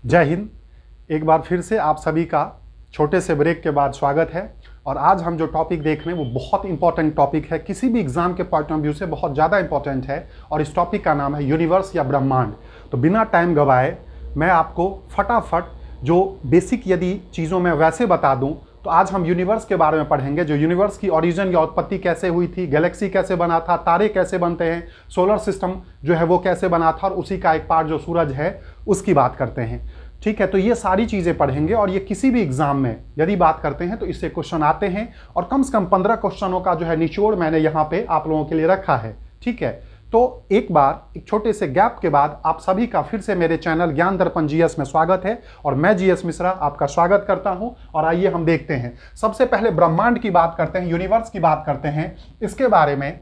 जय हिंद। एक बार फिर से आप सभी का छोटे से ब्रेक के बाद स्वागत है। और आज हम जो टॉपिक देख रहे हैं वो बहुत इंपॉर्टेंट टॉपिक है, किसी भी एग्जाम के पॉइंट ऑफ व्यू से बहुत ज़्यादा इंपॉर्टेंट है। और इस टॉपिक का नाम है यूनिवर्स या ब्रह्मांड। तो बिना टाइम गवाए मैं आपको फटाफट जो बेसिक यदि चीज़ों में वैसे बता दूं, तो आज हम यूनिवर्स के बारे में पढ़ेंगे। जो यूनिवर्स की ओरिजिन या उत्पत्ति कैसे हुई थी, गैलेक्सी कैसे बना था, तारे कैसे बनते हैं, सोलर सिस्टम जो है वो कैसे बना था, और उसी का एक पार्ट जो सूरज है उसकी बात करते हैं। ठीक है, तो ये सारी चीज़ें पढ़ेंगे और ये किसी भी एग्जाम में यदि बात करते हैं तो इससे क्वेश्चन आते हैं। और कम से कम 15 क्वेश्चनों का जो है निचोड़ मैंने यहाँ पे आप लोगों के लिए रखा है। ठीक है, तो एक बार एक छोटे से गैप के बाद आप सभी का फिर से मेरे चैनल ज्ञान दर्पण जीएस में स्वागत है। और मैं जीएस मिश्रा आपका स्वागत करता हूं। और आइए हम देखते हैं, सबसे पहले ब्रह्मांड की बात करते हैं, यूनिवर्स की बात करते हैं इसके बारे में।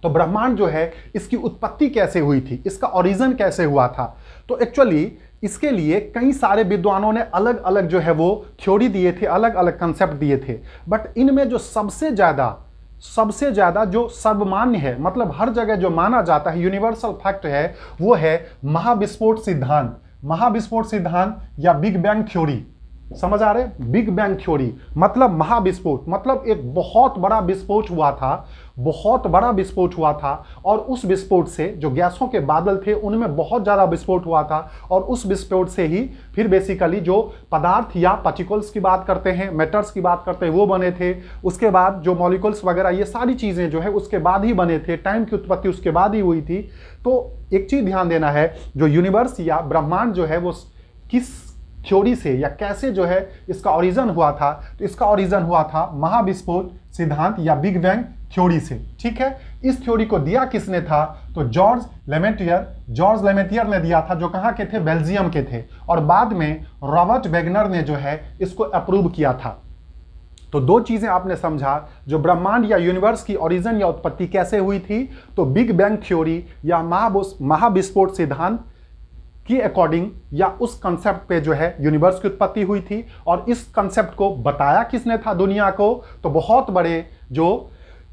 तो ब्रह्मांड जो है इसकी उत्पत्ति कैसे हुई थी, इसका ओरिजिन कैसे हुआ था। तो एक्चुअली इसके लिए कई सारे विद्वानों ने अलग अलग जो है वो थ्योरी दिए थे, अलग अलग कंसेप्ट दिए थे। बट इनमें जो सबसे ज़्यादा जो सर्वमान्य है, मतलब हर जगह जो माना जाता है, यूनिवर्सल फैक्ट है, वो है महाविस्फोट सिद्धांत। महाविस्फोट सिद्धांत या बिग बैंग थ्योरी। समझ आ रहे? बिग बैंग थ्योरी मतलब महाविस्फोट, मतलब एक बहुत बड़ा विस्फोट हुआ था, बहुत बड़ा विस्फोट हुआ था। और उस विस्फोट से जो गैसों के बादल थे उनमें बहुत ज़्यादा विस्फोट हुआ था। और उस विस्फोट से ही फिर बेसिकली जो पदार्थ या पार्टिकल्स की बात करते हैं, मैटर्स की बात करते हैं, वो बने थे। उसके बाद जो मॉलिक्यूल्स वगैरह ये सारी चीज़ें जो है उसके बाद ही बने थे। टाइम की उत्पत्ति उसके बाद ही हुई थी। तो एक चीज़ ध्यान देना है, जो यूनिवर्स या ब्रह्मांड जो है वो किस थ्योरी से या कैसे जो है इसका ओरिजिन हुआ था, तो इसका ओरिजिन हुआ था महाविस्फोट सिद्धांत या बिग बैंग थ्योरी से। ठीक है, इस थ्योरी को दिया किसने था? तो जॉर्ज लेमेटियर ने दिया था, जो कहाँ के थे? बेल्जियम के थे। और बाद में रॉबर्ट वेगनर ने जो है इसको अप्रूव किया था। तो दो चीजें आपने समझा, जो ब्रह्मांड या यूनिवर्स की ओरिजिन या उत्पत्ति कैसे हुई थी, तो बिग बैंग थ्योरी या महाविस्फोट सिद्धांत की अकॉर्डिंग या उस कंसेप्ट पे जो है यूनिवर्स की उत्पत्ति हुई थी। और इस कंसेप्ट को बताया किसने था दुनिया को? तो बहुत बड़े जो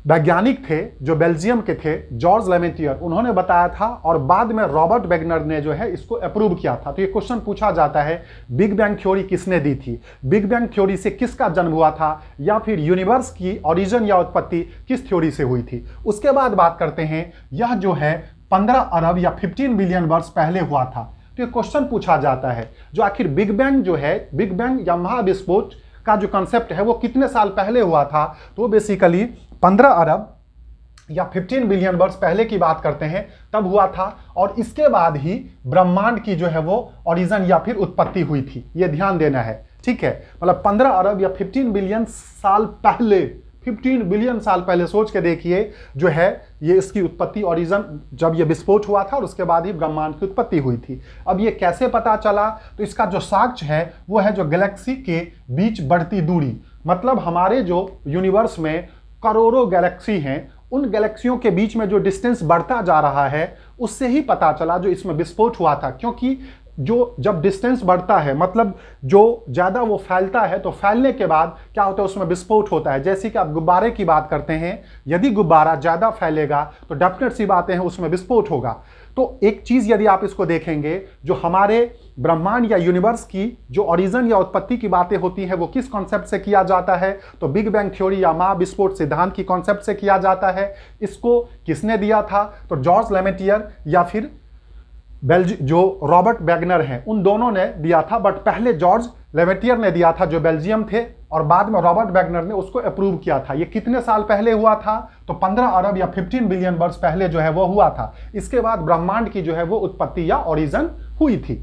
वैज्ञानिक थे जो बेल्जियम के थे, जॉर्ज लेमेटियर, उन्होंने बताया था। और बाद में रॉबर्ट वेगनर ने जो है इसको अप्रूव किया था। तो ये क्वेश्चन पूछा जाता है, बिग बैंग थ्योरी किसने दी थी? बिग बैंग थ्योरी से किसका जन्म हुआ था? या फिर यूनिवर्स की ओरिजिन या उत्पत्ति किस थ्योरी से हुई थी? उसके बाद बात करते हैं, यह जो है 15 अरब या 15 बिलियन वर्ष पहले हुआ था। तो ये क्वेश्चन पूछा जाता है, जो आखिर बिग बैंग जो है, बिग बैंग या महाविस्फोट का जो कंसेप्ट है वो कितने साल पहले हुआ था? तो बेसिकली 15 अरब या 15 बिलियन वर्ष पहले की बात करते हैं, तब हुआ था। और इसके बाद ही ब्रह्मांड की जो है वो ओरिजिन या फिर उत्पत्ति हुई थी। ये ध्यान देना है। ठीक है, मतलब 15 अरब या 15 बिलियन साल पहले, 15 बिलियन साल पहले, सोच के देखिए जो है ये इसकी उत्पत्ति ओरिजिन, जब ये विस्फोट हुआ था और उसके बाद ही ब्रह्मांड की उत्पत्ति हुई थी। अब ये कैसे पता चला? तो इसका जो साक्ष्य है वो है जो गैलेक्सी के बीच बढ़ती दूरी। मतलब हमारे जो यूनिवर्स में करोड़ों गैलेक्सी हैं, उन गैलेक्सियों के बीच में जो डिस्टेंस बढ़ता जा रहा है, उससे ही पता चला जो इसमें विस्फोट हुआ था। क्योंकि जो जब डिस्टेंस बढ़ता है, मतलब जो ज़्यादा वो फैलता है, तो फैलने के बाद क्या होता है? उसमें विस्फोट होता है। जैसे कि आप गुब्बारे की बात करते हैं, यदि गुब्बारा ज़्यादा फैलेगा तो डेफिनेट सी बातें हैं उसमें विस्फोट होगा। तो एक चीज़ यदि आप इसको देखेंगे, जो हमारे ब्रह्मांड या यूनिवर्स की जो ओरिजिन या उत्पत्ति की बातें होती हैं वो किस कॉन्सेप्ट से किया जाता है? तो बिग बैंग थ्योरी या महाविस्फोट सिद्धांत की कॉन्सेप्ट से किया जाता है। इसको किसने दिया था? तो जॉर्ज लेमेटियर या फिर जो रॉबर्ट वेगनर हैं, उन दोनों ने दिया था। बट पहले जॉर्ज लेमेटियर ने दिया था जो बेल्जियम थे, और बाद में रॉबर्ट वेगनर ने उसको अप्रूव किया था। ये कितने साल पहले हुआ था? तो 15 अरब या 15 बिलियन वर्ष पहले जो है वो हुआ था। इसके बाद ब्रह्मांड की जो है वो उत्पत्ति या ओरिजिन हुई थी।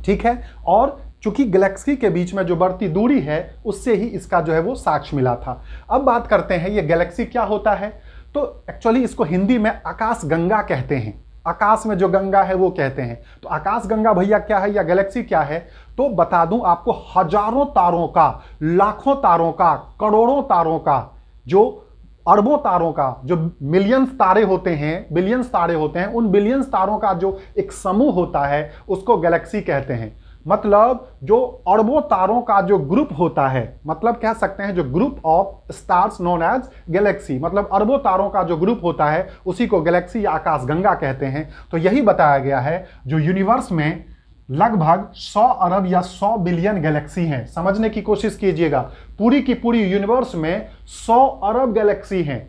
ठीक है, और चूंकि गैलेक्सी के बीच में जो बढ़ती दूरी है उससे ही इसका जो है वो साक्ष्य मिला था। अब बात करते हैं ये गैलेक्सी क्या होता है। तो एक्चुअली इसको हिंदी में आकाश गंगा कहते हैं। आकाश में जो गंगा है वो कहते हैं। तो आकाश गंगा भैया क्या है या गैलेक्सी क्या है? तो बता दूं आपको, हजारों तारों का, लाखों तारों का, करोड़ों तारों का, जो अरबों तारों का, जो मिलियंस तारे होते हैं, बिलियंस तारे होते हैं, उन बिलियंस तारों का जो एक समूह होता है उसको गैलेक्सी कहते हैं। मतलब जो अरबों तारों का जो ग्रुप होता है, मतलब कह सकते हैं जो group of stars known as galaxy, मतलब अरबों तारों का जो ग्रुप होता है उसी को गैलेक्सी या आकाशगंगा कहते हैं। तो यही बताया गया है जो यूनिवर्स में लगभग 100 अरब या 100 बिलियन गैलेक्सी हैं। समझने की कोशिश कीजिएगा, पूरी की पूरी यूनिवर्स में 100 अरब गैलेक्सी हैं।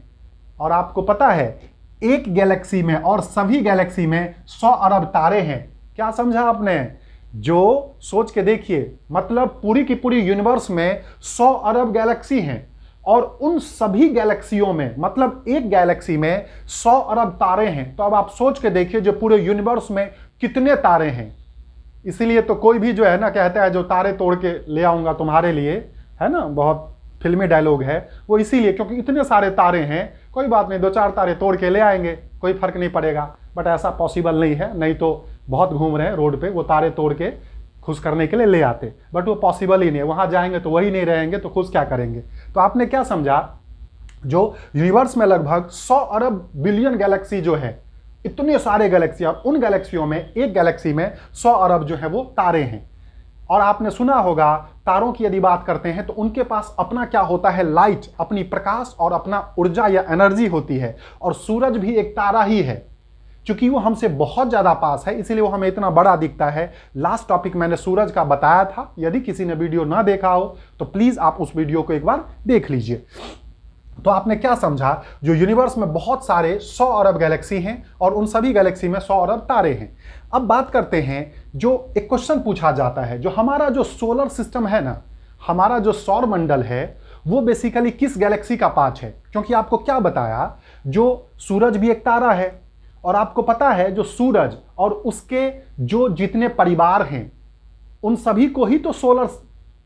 और आपको पता है एक गैलेक्सी में और सभी गैलेक्सी में 100 अरब तारे हैं। क्या समझा आपने? जो सोच के देखिए, मतलब पूरी की पूरी यूनिवर्स में 100 अरब गैलेक्सी हैं और उन सभी गैलेक्सियों में, मतलब एक गैलेक्सी में 100 अरब तारे हैं। तो अब आप सोच के देखिए जो पूरे यूनिवर्स में कितने तारे हैं। इसीलिए तो कोई भी जो है ना कहता है जो तारे तोड़ के ले आऊंगा तुम्हारे लिए, है ना, बहुत फिल्मी डायलॉग है वो, इसीलिए क्योंकि इतने सारे तारे हैं। कोई बात नहीं, 2-4 तारे तोड़ के ले आएंगे, कोई फर्क नहीं पड़ेगा। बट ऐसा पॉसिबल नहीं है, नहीं तो बहुत घूम रहे हैं रोड पे, वो तारे तोड़ के खुश करने के लिए ले आते। बट वो पॉसिबल ही नहीं है, वहां जाएंगे तो वही नहीं रहेंगे तो खुश क्या करेंगे। तो आपने क्या समझा, जो यूनिवर्स में लगभग 100 अरब बिलियन गैलेक्सी जो है, इतने सारे गैलेक्सी, और उन गैलेक्सियों में एक गैलेक्सी में 100 अरब जो है वो तारे हैं। और आपने सुना होगा तारों की यदि बात करते हैं तो उनके पास अपना क्या होता है, लाइट, अपनी प्रकाश और अपना ऊर्जा या एनर्जी होती है। और सूरज भी एक तारा ही है, क्योंकि वो हमसे बहुत ज्यादा पास है इसीलिए वो हमें इतना बड़ा दिखता है। लास्ट टॉपिक मैंने सूरज का बताया था, यदि किसी ने वीडियो ना देखा हो तो प्लीज आप उस वीडियो को एक बार देख लीजिए। तो आपने क्या समझा, जो यूनिवर्स में बहुत सारे 100 अरब गैलेक्सी हैं और उन सभी गैलेक्सी में 100 अरब तारे हैं। अब बात करते हैं, जो एक क्वेश्चन पूछा जाता है, जो हमारा जो सोलर सिस्टम है ना, हमारा जो सौर मंडल है, वो बेसिकली किस गैलेक्सी का पार्ट है? क्योंकि आपको क्या बताया, जो सूरज भी एक तारा है और आपको पता है जो सूरज और उसके जो जितने परिवार हैं उन सभी को ही तो सोलर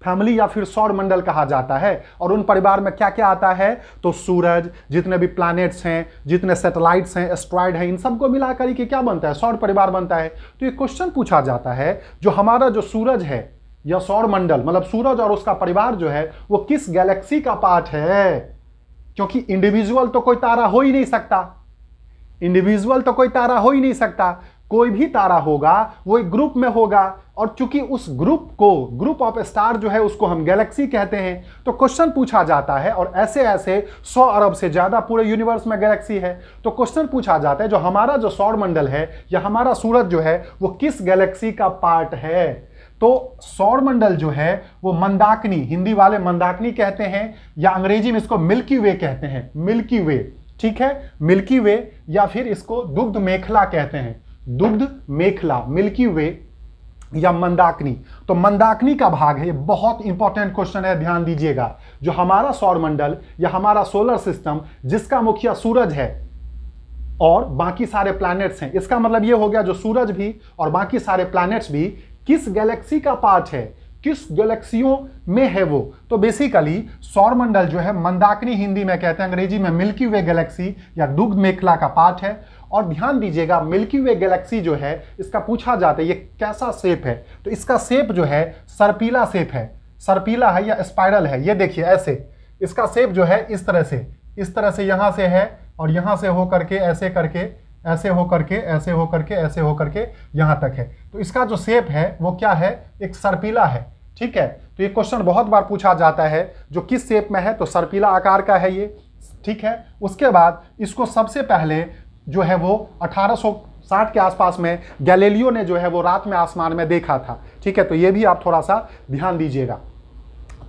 फैमिली या फिर सौर मंडल कहा जाता है। और उन परिवार में क्या क्या आता है, तो सूरज, जितने भी प्लैनेट्स हैं, जितने सैटेलाइट्स हैं, एस्ट्रॉइड हैं, इन सबको मिलाकर के क्या बनता है, सौर परिवार बनता है। तो ये क्वेश्चन पूछा जाता है, जो हमारा जो सूरज है या सौर मंडल, मतलब सूरज और उसका परिवार जो है वो किस गैलेक्सी का पार्ट है? क्योंकि इंडिविजुअल तो कोई तारा हो ही नहीं सकता, इंडिविजुअल तो कोई तारा हो ही नहीं सकता। कोई भी तारा होगा वो एक ग्रुप में होगा, और चूंकि उस ग्रुप को, ग्रुप ऑफ स्टार जो है उसको हम गैलेक्सी कहते हैं। तो क्वेश्चन पूछा जाता है, और ऐसे ऐसे 100 अरब से ज्यादा पूरे यूनिवर्स में गैलेक्सी है। तो क्वेश्चन पूछा जाता है, जो हमारा जो सौर मंडल है या हमारा सूरज जो है वो किस गैलेक्सी का पार्ट है? तो सौर मंडल जो है वो मंदाकिनी, हिंदी वाले मंदाकिनी कहते हैं, या अंग्रेजी में इसको मिल्की वे कहते हैं, मिल्की वे, ठीक है, मिल्की वे, या फिर इसको दुग्ध मेखला कहते हैं, दुग्ध मेखला, मिल्की वे या मंदाकिनी। तो मंदाकिनी का भाग है, ये बहुत इंपॉर्टेंट क्वेश्चन है, ध्यान दीजिएगा। जो हमारा सौर मंडल या हमारा सोलर सिस्टम, जिसका मुखिया सूरज है और बाकी सारे प्लैनेट्स हैं, इसका मतलब ये हो गया जो सूरज भी और बाकी सारे प्लैनेट्स भी किस गैलेक्सी का पार्ट है, किस गैलेक्सियों में है वो। तो बेसिकली सौर मंडल जो है मंदाकिनी हिंदी में कहते हैं, अंग्रेजी में मिल्की वे गैलेक्सी या दुग्ध मेखला का पार्ट है। और ध्यान दीजिएगा, मिल्की वे गैलेक्सी जो है इसका पूछा जाता है ये कैसा शेप है, तो इसका शेप जो है सर्पीला शेप है, सर्पीला है या स्पाइरल है। ये देखिए ऐसे इसका शेप जो है इस तरह से यहां से है, और यहां से हो करके ऐसे करके, ऐसे हो करके, ऐसे हो करके, ऐसे हो करके यहां तक है। तो इसका जो शेप है वो क्या है, एक सर्पीला है, ठीक है। तो ये क्वेश्चन बहुत बार पूछा जाता है, जो किस शेप में है, तो सर्पीला आकार का है ये, ठीक है। उसके बाद इसको सबसे पहले जो है वो 1860 के आसपास में गैलीलियो ने जो है वो रात में आसमान में देखा था, ठीक है। तो ये भी आप थोड़ा सा ध्यान दीजिएगा।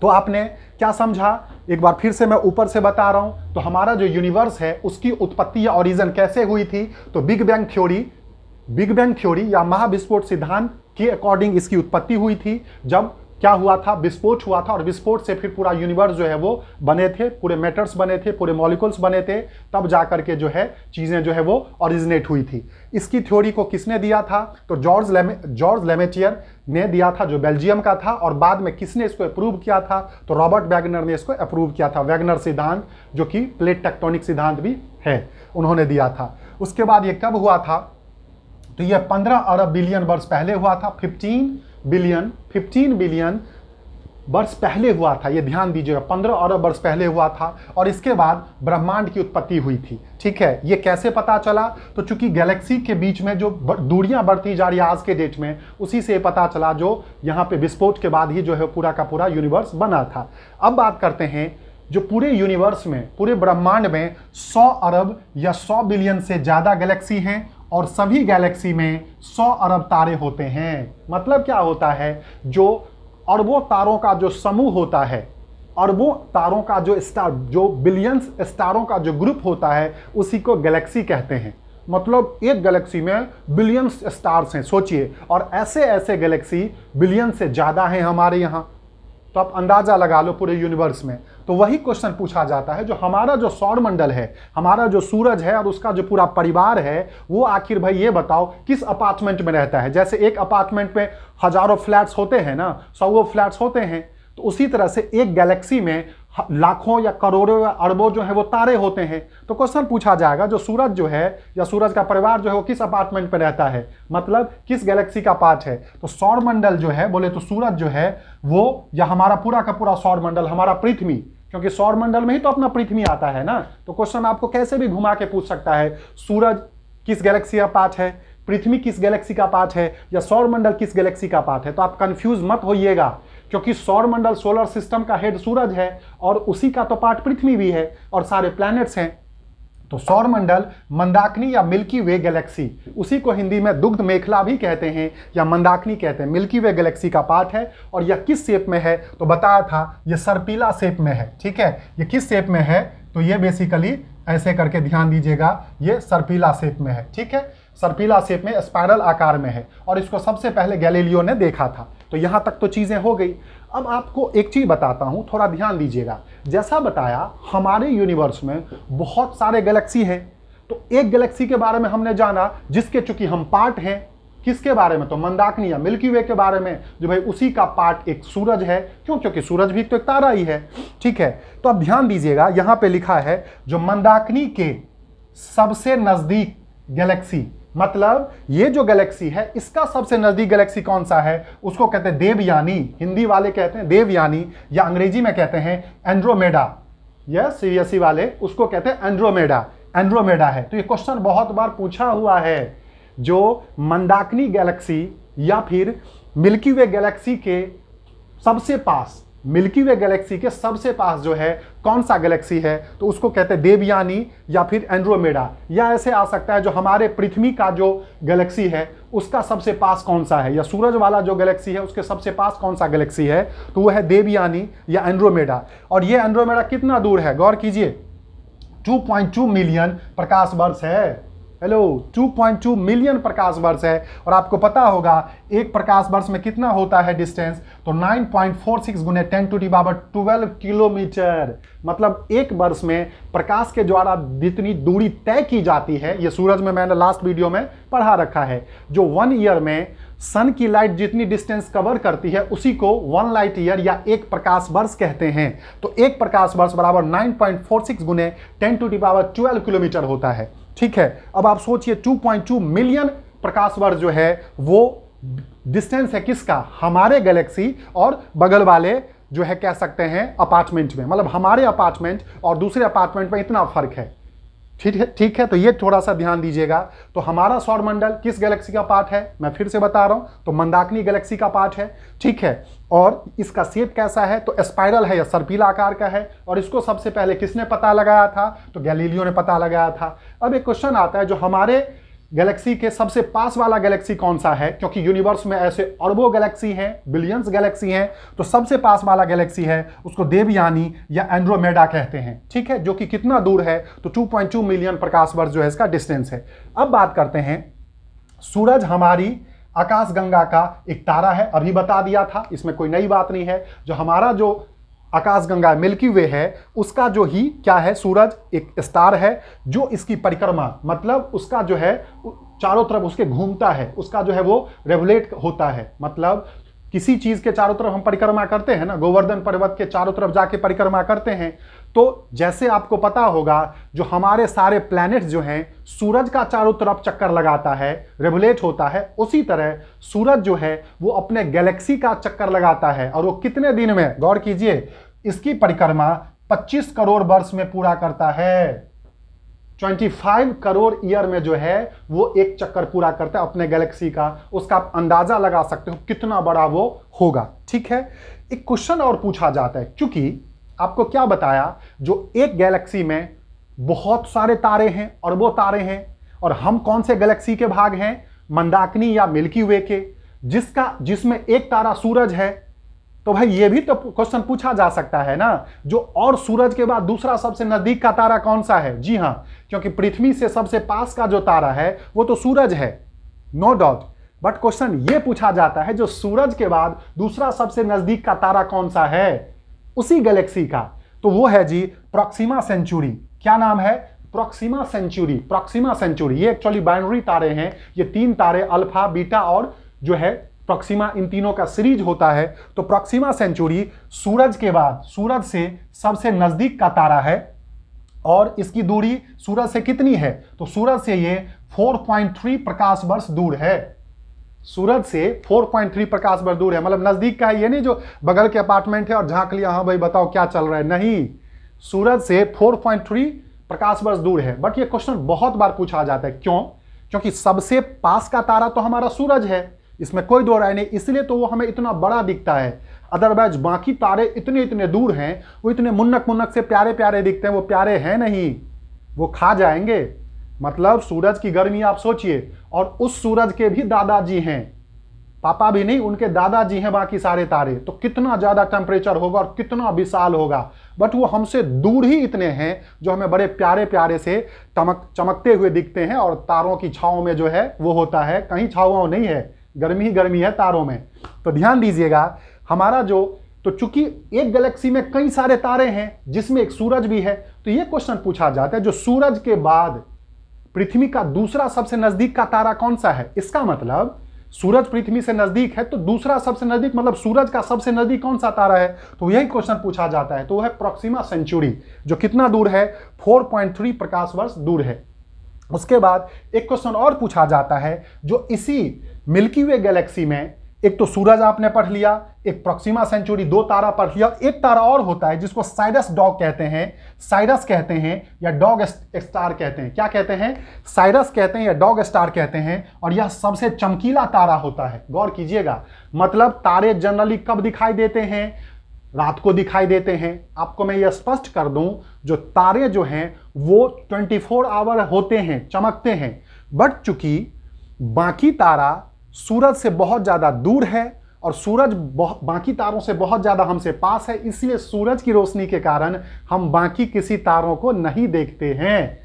तो आपने क्या समझा, एक बार फिर से मैं ऊपर से बता रहा हूं। तो हमारा जो यूनिवर्स है उसकी उत्पत्ति या ओरिजिन कैसे हुई थी, तो बिग बैंग थ्योरी या महाविस्फोट सिद्धांत के अकॉर्डिंग इसकी उत्पत्ति हुई थी। जब क्या हुआ था, विस्फोट हुआ था, और विस्फोट से फिर पूरा यूनिवर्स जो है वो बने थे, पूरे मैटर्स बने थे, पूरे मॉलिक्यूल्स बने थे, तब जाकर के जो है चीजें जो है वो ओरिजिनेट हुई थी। इसकी थ्योरी को किसने दिया था, तो जॉर्ज लेमेटियर ने दिया था, जो बेल्जियम का था। और बाद में किसने इसको अप्रूव किया था, तो रॉबर्ट वैगनर ने इसको अप्रूव किया था, वैगनर सिद्धांत, जो कि प्लेट टेक्टोनिक सिद्धांत भी है, उन्होंने दिया था। उसके बाद ये कब हुआ था, तो ये 15 अरब बिलियन वर्ष पहले हुआ था, 15 बिलियन वर्ष पहले हुआ था। ये ध्यान दीजिएगा, 15 अरब वर्ष पहले हुआ था। और इसके बाद ब्रह्मांड की उत्पत्ति हुई थी, ठीक है। ये कैसे पता चला, तो चूंकि गैलेक्सी के बीच में जो दूरियां बढ़ती जा रही है आज के डेट में, उसी से पता चला, जो यहाँ पे विस्फोट के बाद ही जो है पूरा का पूरा यूनिवर्स बना था। अब बात करते हैं, जो पूरे यूनिवर्स में, पूरे ब्रह्मांड में 100 अरब या 100 बिलियन से ज्यादा गैलेक्सी हैं, और सभी गैलेक्सी में 100 अरब तारे होते हैं। मतलब क्या होता है, जो अरबों तारों का जो समूह होता है, अरबों तारों का जो स्टार, जो बिलियंस स्टारों का जो ग्रुप होता है, उसी को गैलेक्सी कहते हैं। मतलब एक गैलेक्सी में बिलियंस स्टार्स हैं, सोचिए, और ऐसे ऐसे गैलेक्सी बिलियन से ज़्यादा हैं हमारे यहाँ। तो आप अंदाजा लगा लो पूरे यूनिवर्स में। तो वही क्वेश्चन पूछा जाता है, जो हमारा जो सौर मंडल है, हमारा जो सूरज है और उसका जो पूरा परिवार है, वो आखिर भाई ये बताओ किस अपार्टमेंट में रहता है। जैसे एक अपार्टमेंट में हजारों फ्लैट्स होते हैं ना, 100 फ्लैट्स होते हैं, तो उसी तरह से एक गैलेक्सी में लाखों या करोड़ों या अरबों जो है वो तारे होते हैं। तो क्वेश्चन पूछा जाएगा जो सूरज जो है या सूरज का परिवार जो है वो किस अपार्टमेंट में रहता है, मतलब किस गैलेक्सी का पार्ट है। तो सौर मंडल जो है, बोले तो सूरज जो है वो, या हमारा पूरा का पूरा सौर मंडल, हमारा पृथ्वी, क्योंकि सौर मंडल में ही तो अपना पृथ्वी आता है ना। तो क्वेश्चन आपको कैसे भी घुमा के पूछ सकता है, सूरज किस गैलेक्सी का पार्ट है, पृथ्वी किस गैलेक्सी का पार्ट है, या सौर मंडल किस गैलेक्सी का पार्ट है। तो आप कंफ्यूज मत होइएगा, क्योंकि सौर मंडल, सोलर सिस्टम का हेड सूरज है और उसी का तो पार्ट पृथ्वी भी है और सारे प्लैनेट्स हैं। तो सौर मंडल, मंदाकिनी या मिल्की वे गैलेक्सी, उसी को हिंदी में दुग्ध मेखला भी कहते हैं या मंदाकिनी कहते हैं, मिल्की वे गैलेक्सी का पार्ट है। और यह किस शेप में है, तो बताया था ये सर्पिला शेप में है। ठीक है, ये किस शेप में है, तो ये बेसिकली ऐसे करके ध्यान दीजिएगा, ये सर्पिला शेप में है। ठीक है, सर्पिला शेप में, स्पाइरल आकार में है, और इसको सबसे पहले गैलीलियो ने देखा था। तो यहां तक तो चीजें हो गई। अब आपको एक चीज बताता हूं, थोड़ा ध्यान दीजिएगा। जैसा बताया, हमारे यूनिवर्स में बहुत सारे गैलेक्सी हैं। तो एक गैलेक्सी के बारे में हमने जाना, जिसके चूंकि हम पार्ट हैं, किसके बारे में, तो मंदाकिनी या मिल्की वे के बारे में, जो भाई उसी का पार्ट एक सूरज है। क्यों, क्योंकि सूरज भी तो एक तारा ही है। ठीक है, तो अब ध्यान दीजिएगा, यहां पे लिखा है जो मंदाकिनी के सबसे नजदीक गैलेक्सी, मतलब ये जो गैलेक्सी है इसका सबसे नजदीक गैलेक्सी कौन सा है, उसको कहते हैं देवयानी। हिंदी वाले कहते हैं देवयानी, या अंग्रेजी में कहते हैं एंड्रोमेडा, या सीरियसी वाले उसको कहते हैं एंड्रोमेडा। एंड्रोमेडा है। तो ये क्वेश्चन बहुत बार पूछा हुआ है, जो मंदाकिनी गैलेक्सी या फिर मिल्की वे गैलेक्सी के सबसे पास, मिल्की वे गैलेक्सी के सबसे पास जो है कौन सा गैलेक्सी है, तो उसको कहते हैं देवयानी या फिर एंड्रोमेडा। या ऐसे आ सकता है जो हमारे पृथ्वी का जो गैलेक्सी है उसका सबसे पास कौन सा है, या सूरज वाला जो गैलेक्सी है उसके सबसे पास कौन सा गैलेक्सी है, तो वह है देवयानी या एंड्रोमेडा। और ये एंड्रोमेडा कितना दूर है, गौर कीजिए, 2.2 मिलियन प्रकाश वर्ष है। हेलो, 2.2 मिलियन प्रकाश वर्ष है। और आपको पता होगा एक प्रकाश वर्ष में कितना होता है डिस्टेंस, तो 9.46 गुने 10⁻12 किलोमीटर। मतलब एक वर्ष में प्रकाश के द्वारा जितनी दूरी तय की जाती है, ये सूरज में मैंने लास्ट वीडियो में पढ़ा रखा है, जो 1 ईयर में सन की लाइट जितनी डिस्टेंस कवर करती है उसी को 1 लाइट ईयर या एक प्रकाश वर्ष कहते हैं। तो एक प्रकाश वर्ष बराबर 9.46 गुने 10⁻12 किलोमीटर होता है। ठीक है, अब आप सोचिए 2.2 मिलियन प्रकाश वर्ष जो है वो डिस्टेंस है किसका, हमारे गैलेक्सी और बगल वाले जो है कह सकते हैं अपार्टमेंट में, मतलब हमारे अपार्टमेंट और दूसरे अपार्टमेंट में इतना फर्क है। ठीक है, तो ये थोड़ा सा ध्यान दीजिएगा। तो हमारा सौर मंडल किस गैलेक्सी का पार्ट है, मैं फिर से बता रहा हूं, तो मंदाकिनी गैलेक्सी का पार्ट है। ठीक है, और इसका शेप कैसा है, तो स्पाइरल है या सर्पिला आकार का है। और इसको सबसे पहले किसने पता लगाया था, तो गैलीलियो ने पता लगाया था। अब एक क्वेश्चन आता है, जो हमारे गैलेक्सी के सबसे पास वाला गैलेक्सी कौन सा है, क्योंकि यूनिवर्स में ऐसे अरबों गैलेक्सी हैं, बिलियंस गैलेक्सी हैं, तो सबसे पास वाला गैलेक्सी है उसको देवयानी या एंड्रोमेडा कहते हैं। ठीक है, जो कि कितना दूर है, तो 2.2 मिलियन प्रकाश वर्ष जो है इसका डिस्टेंस है। अब बात करते हैं, सूरज हमारी आकाशगंगा का एक तारा है, अभी बता दिया था, इसमें कोई नई बात नहीं है। जो हमारा जो आकाशगंगा मिल्की वे है उसका जो ही क्या है, सूरज एक स्टार है जो इसकी परिक्रमा, मतलब उसका जो है चारों तरफ उसके घूमता है, उसका जो है वो रेवुलेट होता है। मतलब किसी चीज के चारों तरफ हम परिक्रमा करते हैं ना, गोवर्धन पर्वत के चारों तरफ जाके परिक्रमा करते हैं, तो जैसे आपको पता होगा जो हमारे सारे प्लैनेट्स जो हैं सूरज का चारों तरफ चक्कर लगाता है, रेवुलेट होता है, उसी तरह सूरज जो है वो अपने गैलेक्सी का चक्कर लगाता है। और वो कितने दिन में, गौर कीजिए, इसकी परिक्रमा 25 करोड़ वर्ष में पूरा करता है। 25 करोड़ ईयर में जो है वो एक चक्कर पूरा करता है अपने गैलेक्सी का। उसका आप अंदाजा लगा सकते हो कितना बड़ा वो होगा। ठीक है, एक क्वेश्चन और पूछा जाता है, क्योंकि आपको क्या बताया, जो एक गैलेक्सी में बहुत सारे तारे हैं, अरबों तारे हैं, और हम कौन से गैलेक्सी के भाग हैं? मंदाकिनी या मिल्की वे के, जिसमें एक तारा सूरज है। तो भाई ये भी तो क्वेश्चन पूछा जा सकता है ना, जो और सूरज के बाद दूसरा सबसे नजदीक का तारा कौन सा है? जी हां, क्योंकि पृथ्वी से सबसे पास का जो तारा है वो तो सूरज है, नो डाउट। बट क्वेश्चन ये पूछा जाता है जो सूरज के बाद दूसरा सबसे नजदीक का तारा कौन सा है उसी गैलेक्सी का? तो वो है जी प्रॉक्सिमा सेंचुरी। क्या नाम है? Proxima Centauri. प्रॉक्सिमा सेंचुरी ये एक्चुअली बाइनरी तारे हैं। ये 3 तारे अल्फा, बीटा और जो है प्रॉक्सिमा, इन तीनों का सीरीज होता है। तो प्रॉक्सिमा सेंचुरी सूरज के बाद, सूरज से सबसे नजदीक का तारा है और इसकी दूरी सूरज से कितनी है? तो सूरज से ये 4.3 प्रकाश वर्ष दूर है। सूरज से 4.3 प्रकाश वर्ष दूर है, मतलब नजदीक का है। ये नहीं जो बगल के अपार्टमेंट है और झांक लिया, हाँ भाई बताओ क्या चल रहा है, नहीं। सूरज से 4.3 प्रकाश वर्ष दूर है। बट ये क्वेश्चन बहुत बार पूछा जाता है। क्यों? क्योंकि सबसे पास का तारा तो हमारा सूरज है, इसमें कोई दो राय नहीं, इसलिए तो वो हमें इतना बड़ा दिखता है। अदरवाइज बाकी तारे इतने इतने दूर हैं, वो इतने मुन्नक मुन्नक से प्यारे प्यारे दिखते हैं। वो प्यारे हैं नहीं, वो खा जाएंगे। मतलब सूरज की गर्मी आप सोचिए, और उस सूरज के भी दादाजी हैं, पापा भी नहीं, उनके दादाजी हैं बाकी सारे तारे। तो कितना ज्यादा टेम्परेचर होगा और कितना विशाल होगा। बट वो हमसे दूर ही इतने हैं जो हमें बड़े प्यारे प्यारे से चमकते हुए दिखते हैं। और तारों की छांव में जो है वो होता है, कहीं छांव नहीं है, गर्मी ही गर्मी है तारों में। तो ध्यान दीजिएगा, हमारा जो, तो चूंकि एक गैलेक्सी में कई सारे तारे हैं जिसमें एक सूरज भी है, तो ये क्वेश्चन पूछा जाता है जो सूरज के बाद पृथ्वी का दूसरा सबसे नजदीक का तारा कौन सा है? इसका मतलब सूरज पृथ्वी से नजदीक है, तो दूसरा सबसे नजदीक मतलब सूरज का सबसे नजदीक कौन सा तारा है? तो यही क्वेश्चन पूछा जाता है। तो वह है प्रॉक्सिमा सेंचुरी, जो कितना दूर है? 4.3 प्रकाश वर्ष दूर है। उसके बाद एक क्वेश्चन और पूछा जाता है जो इसी मिल्की वे गैलेक्सी में, एक तो सूरज आपने पढ़ लिया, एक प्रॉक्सिमा सेंचुरी, 2 तारा पढ़ लिया, और एक तारा और होता है जिसको साइरस डॉग कहते हैं, साइरस कहते हैं या डॉग स्टार कहते हैं। क्या कहते हैं? साइरस कहते हैं या डॉग स्टार कहते हैं। और यह सबसे चमकीला तारा होता है। गौर कीजिएगा, मतलब तारे जनरली कब दिखाई देते हैं? रात को दिखाई देते हैं। आपको मैं यह स्पष्ट कर दूं, जो तारे जो हैं वो 24 आवर होते हैं, चमकते हैं। बट चूंकि बाकी तारा सूरज से बहुत ज्यादा दूर है और सूरज बाकी तारों से बहुत ज्यादा हमसे पास है, इसलिए सूरज की रोशनी के कारण हम बाकी किसी तारों को नहीं देखते हैं।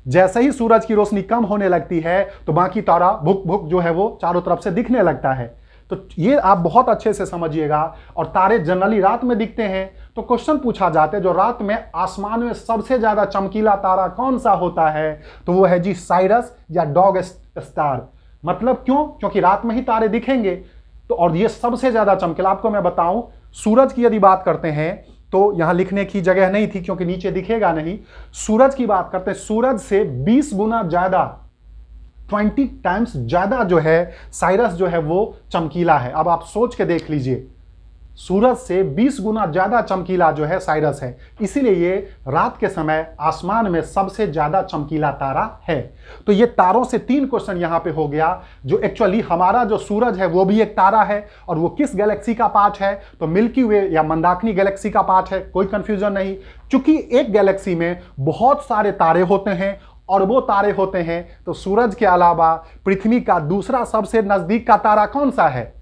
जैसे ही सूरज की रोशनी कम होने लगती है तो बाकी तारा भुक भुक जो है वो चारों तरफ से दिखने लगता है। तो ये आप बहुत अच्छे से समझिएगा। और तारे जनरली रात में दिखते हैं। तो क्वेश्चन पूछा जाता है जो रात में आसमान में सबसे ज्यादा चमकीला तारा कौन सा होता है? तो वो है जी साइरस या डॉग स्टार। मतलब क्यों? क्योंकि रात में ही तारे दिखेंगे। तो और ये सबसे ज्यादा चमकीला, आपको मैं बताऊं, सूरज की यदि बात करते हैं तो यहां लिखने की जगह नहीं थी क्योंकि नीचे दिखेगा नहीं। सूरज की बात करते हैं, सूरज से 20 गुना ज्यादा, 20 टाइम्स ज्यादा जो है साइरस जो है वो चमकीला है। अब आप सोच के देख लीजिए, सूरज से 20 गुना ज्यादा चमकीला जो है साइरस है। इसीलिए ये रात के समय आसमान में सबसे ज्यादा चमकीला तारा है। तो ये तारों से 3 क्वेश्चन यहां पे हो गया। जो एक्चुअली हमारा जो सूरज है वो भी एक तारा है, और वो किस गैलेक्सी का पार्ट है? तो मिल्की वे या मंदाकिनी गैलेक्सी का पार्ट है। कोई कंफ्यूजन नहीं। चूंकि एक गैलेक्सी में बहुत सारे तारे होते हैं और वो तारे होते हैं, तो सूरज के अलावा पृथ्वी का दूसरा सबसे नजदीक का तारा कौन सा है?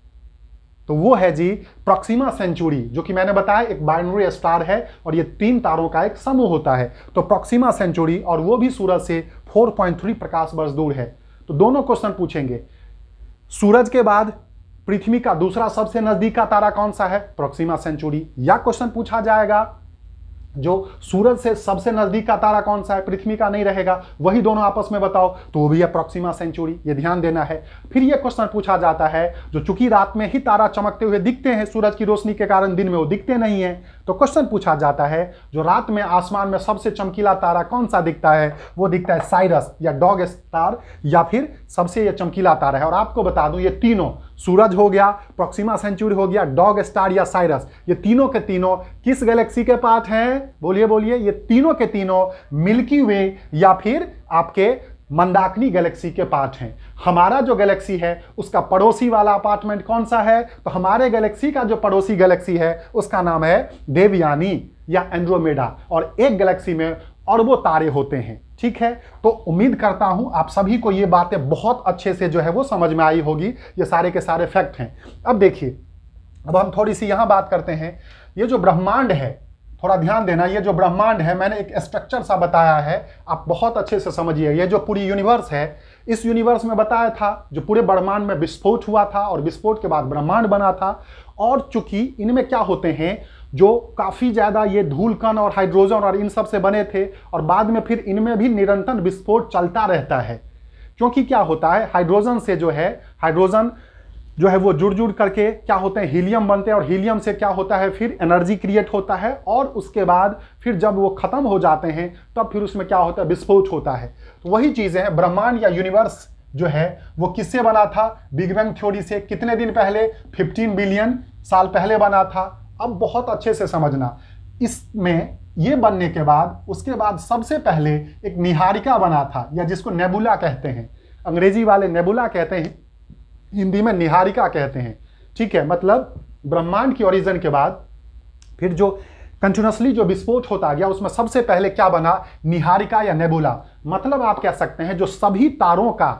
तो वो है जी प्रॉक्सिमा सेंचुरी, जो कि मैंने बताया एक बाइनरी स्टार है और ये 3 तारों का एक समूह होता है। तो प्रॉक्सिमा सेंचुरी, और वो भी सूरज से 4.3 प्रकाश वर्ष दूर है। तो दोनों क्वेश्चन पूछेंगे, सूरज के बाद पृथ्वी का दूसरा सबसे नजदीक का तारा कौन सा है? Proxima Centauri. या क्वेश्चन पूछा जाएगा जो सूरज से सबसे नजदीक का तारा कौन सा है? पृथ्वी का नहीं रहेगा, वही दोनों आपस में बताओ, तो वो भी है प्रॉक्सिमा सेंचुरी। ये ध्यान देना है। फिर ये क्वेश्चन पूछा जाता है जो चूंकि रात में ही तारा चमकते हुए दिखते हैं, सूरज की रोशनी के कारण दिन में वो दिखते नहीं है, तो क्वेश्चन पूछा जाता है जो रात में आसमान में सबसे चमकीला तारा कौन सा दिखता है? वो दिखता है साइरस या डॉग स्टार, या फिर सबसे ये चमकीला तारा है। और आपको बता दूं, ये तीनों, सूरज हो गया, प्रॉक्सिमा सेंचुरी हो गया, डॉग स्टार या साइरस, ये तीनों के तीनों किस गैलेक्सी के पार्ट हैं? बोलिए बोलिए। ये तीनों के तीनों मिल्की वे या फिर आपके मंदाकिनी गैलेक्सी के पार्ट हैं। हमारा जो गैलेक्सी है उसका पड़ोसी वाला अपार्टमेंट कौन सा है? तो हमारे गैलेक्सी का जो पड़ोसी गैलेक्सी है उसका नाम है देवयानी या एंड्रोमेडा। और एक गैलेक्सी में अरबों तारे होते हैं। ठीक है, तो उम्मीद करता हूं आप सभी को ये बातें बहुत अच्छे से जो है वो समझ में आई होगी। ये सारे के सारे फैक्ट हैं। अब देखिए, अब हम थोड़ी सी यहां बात करते हैं। ये जो ब्रह्मांड है, थोड़ा ध्यान देना, ये जो ब्रह्मांड है मैंने एक स्ट्रक्चर सा बताया है, आप बहुत अच्छे से समझिए। ये जो पूरी यूनिवर्स है, इस यूनिवर्स में बताया था जो पूरे ब्रह्मांड में विस्फोट हुआ था और विस्फोट के बाद ब्रह्मांड बना था। और चूंकि इनमें क्या होते हैं, जो काफी ज्यादा ये धूल कण और हाइड्रोजन और इन सब से बने थे, और बाद में फिर इनमें भी निरंतर विस्फोट चलता रहता है। क्योंकि क्या होता है, हाइड्रोजन से जो है, हाइड्रोजन जो है वो जुड़ जुड़ करके क्या होते हैं, हीलियम बनते हैं, और हीलियम से क्या होता है, फिर एनर्जी क्रिएट होता है, और उसके बाद फिर जब वो खत्म हो जाते हैं तब फिर उसमें क्या होता है, विस्फोट होता है। तो वही चीजें हैं, ब्रह्मांड या यूनिवर्स जो है वो किससे बना था, बिग बैंग थ्योरी से। कितने दिन पहले, 15 बिलियन साल पहले बना था। अब बहुत अच्छे से समझना, इसमें ये बनने के बाद, उसके बाद सबसे पहले एक निहारिका बना था, या जिसको नेबुला कहते हैं। अंग्रेजी वाले नेबुला कहते हैं, हिंदी में निहारिका कहते हैं। ठीक है, मतलब ब्रह्मांड की ओरिजिन के बाद फिर जो कंटिन्यूसली जो विस्फोट होता गया, उसमें सबसे पहले क्या बना, निहारिका या नेबुला। मतलब आप कह सकते हैं जो सभी तारों का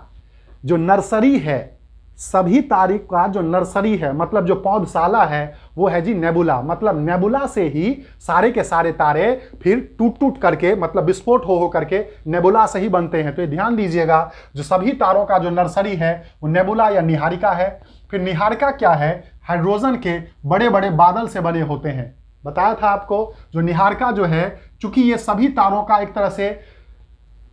जो नर्सरी है, सभी तारीख का जो नर्सरी है, मतलब जो पौधशाला है, वो है जी नेबुला। मतलब नेबुला से ही सारे के सारे तारे फिर टूट टूट करके, मतलब विस्फोट हो करके नेबुला से ही बनते हैं। तो ये ध्यान दीजिएगा, जो सभी तारों का जो नर्सरी है वो नेबुला या निहारिका है। फिर निहारिका क्या है, हाइड्रोजन के बड़े बड़े बादल से बने होते हैं। बताया था आपको, जो निहारिका जो है, चूंकि ये सभी तारों का एक तरह से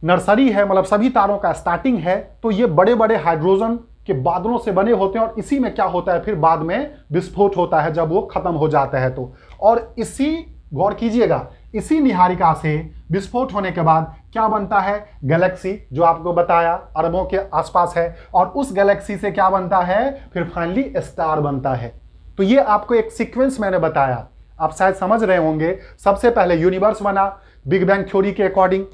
नर्सरी है, मतलब सभी तारों का स्टार्टिंग है, तो ये बड़े बड़े हाइड्रोजन के बादलों से बने होते हैं, और इसी में क्या होता है, फिर बाद में विस्फोट होता है जब वो खत्म हो जाता है। तो और इसी, गौर कीजिएगा, इसी निहारिका से विस्फोट होने के बाद क्या बनता है, गैलेक्सी, जो आपको बताया अरबों के आसपास है, और उस गैलेक्सी से क्या बनता है, फिर फाइनली स्टार बनता है। तो ये आपको एक सीक्वेंस मैंने बताया, आप शायद समझ रहे होंगे। सबसे पहले यूनिवर्स बना बिग बैंग थ्योरी के अकॉर्डिंग।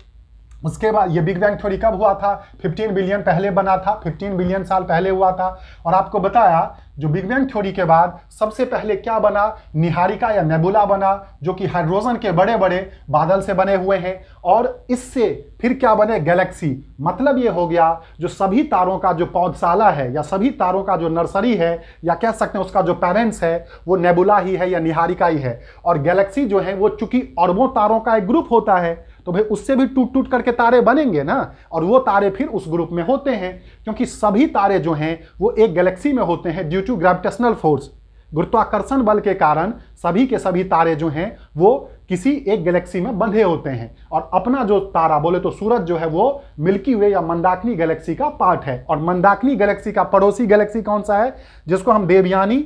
उसके बाद ये बिग बैंग थ्योरी कब हुआ था, 15 बिलियन पहले बना था, 15 बिलियन साल पहले हुआ था। और आपको बताया जो बिग बैंग थ्योरी के बाद सबसे पहले क्या बना, निहारिका या नेबुला बना, जो कि हाइड्रोजन के बड़े बड़े बादल से बने हुए हैं। और इससे फिर क्या बने, गैलेक्सी। मतलब ये हो गया जो सभी तारों का जो पौधशाला है, या सभी तारों का जो नर्सरी है, या कह सकते हैं उसका जो पेरेंट्स है, वो नेबुला ही है या निहारिका ही है। और गैलेक्सी जो है वो चूंकि अरबों तारों का एक ग्रुप होता है, तो भाई उससे भी टूट टूट करके तारे बनेंगे ना, और वो तारे फिर उस ग्रुप में होते हैं। क्योंकि सभी तारे जो हैं वो एक गैलेक्सी में होते हैं, ड्यू टू ग्रेविटेशनल फोर्स, गुरुत्वाकर्षण बल के कारण सभी के सभी तारे जो हैं वो किसी एक गैलेक्सी में बंधे होते हैं। और अपना जो तारा बोले तो सूरज जो है वो मिल्की वे या मंदाकिनी गैलेक्सी का पार्ट है। और मंदाकिनी गैलेक्सी का पड़ोसी गैलेक्सी कौन सा है, जिसको हम देवयानी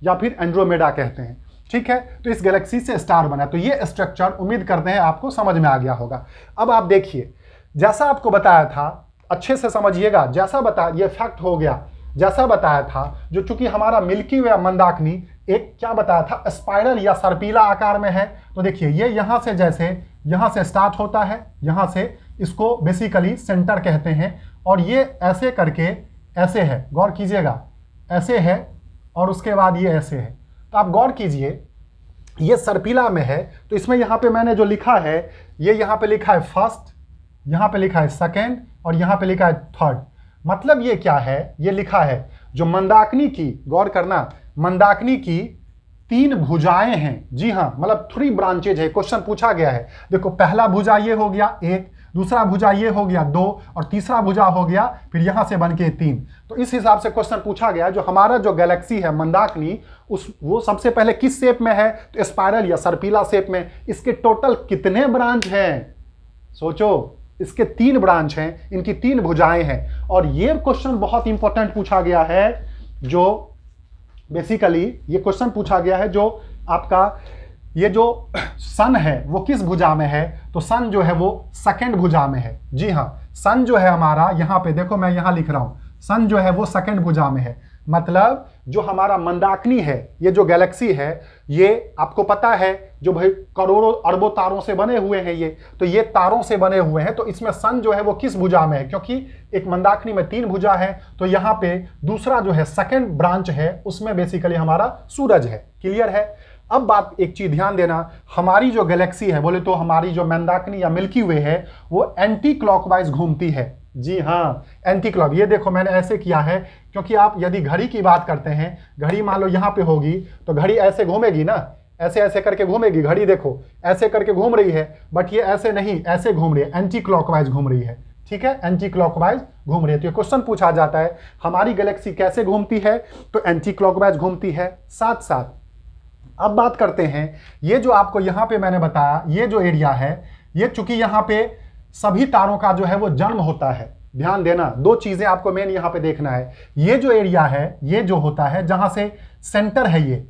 या फिर एंड्रोमेडा कहते हैं। ठीक है, तो इस गैलेक्सी से स्टार बना। तो ये स्ट्रक्चर उम्मीद करते हैं आपको समझ में आ गया होगा। अब आप देखिए, जैसा आपको बताया था, अच्छे से समझिएगा, जैसा बताया, ये फैक्ट हो गया, जैसा बताया था, जो चूंकि हमारा मिल्की वे या मंदाकिनी एक क्या बताया था, स्पाइरल या सर्पीला आकार में है। तो देखिए, ये यहां से, जैसे यहां से स्टार्ट होता है, यहां से, इसको बेसिकली सेंटर कहते हैं, और ये ऐसे करके ऐसे है, गौर कीजिएगा, ऐसे है, और उसके बाद ये ऐसे है। तो आप गौर कीजिए, ये सर्पिला में है, तो इसमें यहां पे मैंने जो लिखा है, ये यहां पे लिखा है फर्स्ट, यहां पे लिखा है सेकंड, और यहां पे लिखा है थर्ड। मतलब ये क्या है, ये लिखा है जो मंदाकिनी की, गौर करना, मंदाकिनी की 3 भुजाएं हैं। जी हां, मतलब 3 ब्रांचेज है। क्वेश्चन पूछा गया है, देखो पहला भुजा ये हो गया 1, दूसरा भुजा ये हो गया 2, और तीसरा भुजा हो गया फिर यहां से बन के 3। तो इस हिसाब से क्वेश्चन पूछा गया, जो हमारा जो गैलेक्सी है मंदाकिनी, वो सबसे पहले किस शेप में है, तो स्पाइरल या सर्पिला शेप में। इसके टोटल कितने ब्रांच हैं, सोचो, इसके 3 ब्रांच हैं, इनकी 3 भुजाएं हैं। और ये क्वेश्चन बहुत इंपॉर्टेंट पूछा गया है, जो बेसिकली ये क्वेश्चन पूछा गया है, जो आपका ये जो सन है वो किस भुजा में है, तो सन जो है वो सेकंड भुजा में है। जी हाँ, सन जो है हमारा, यहाँ पे देखो मैं यहाँ लिख रहा हूँ, सन जो है वो सेकंड भुजा में है। मतलब जो हमारा मंदाकिनी है, ये जो गैलेक्सी है, ये आपको पता है जो भाई करोड़ों अरबों तारों से बने हुए हैं ये, तो ये तारों से बने हुए हैं। तो इसमें सन जो है वो किस भुजा में है, क्योंकि एक मंदाकिनी में 3 भुजा है, तो यहाँ पे दूसरा जो है सेकंड ब्रांच है, उसमें बेसिकली हमारा सूरज है। क्लियर है। अब बात एक चीज ध्यान देना, हमारी जो गैलेक्सी है बोले तो हमारी जो मंदाकिनी या मिल्की वे है वो एंटी क्लॉकवाइज घूमती है। जी हाँ, एंटी क्लॉक। ये देखो मैंने ऐसे किया है क्योंकि आप यदि घड़ी की बात करते हैं, घड़ी मान लो यहाँ पे होगी तो घड़ी ऐसे घूमेगी ना, ऐसे ऐसे करके घूमेगी घड़ी, देखो ऐसे करके घूम रही है, बट ये ऐसे नहीं, ऐसे घूम रही है, एंटी क्लॉकवाइज घूम रही है। ठीक है, एंटी क्लॉकवाइज घूम रही है। तो ये क्वेश्चन पूछा जाता है हमारी गैलेक्सी कैसे घूमती है, तो एंटी क्लॉकवाइज घूमती है। साथ साथ अब बात करते हैं, ये जो आपको यहां पे मैंने बताया, ये जो एरिया है, ये चूंकि यहां पे सभी तारों का जो है वो जन्म होता है। ध्यान देना, दो चीजें आपको मेन यहां पे देखना है। ये जो एरिया है, ये जो होता है जहां से सेंटर है, ये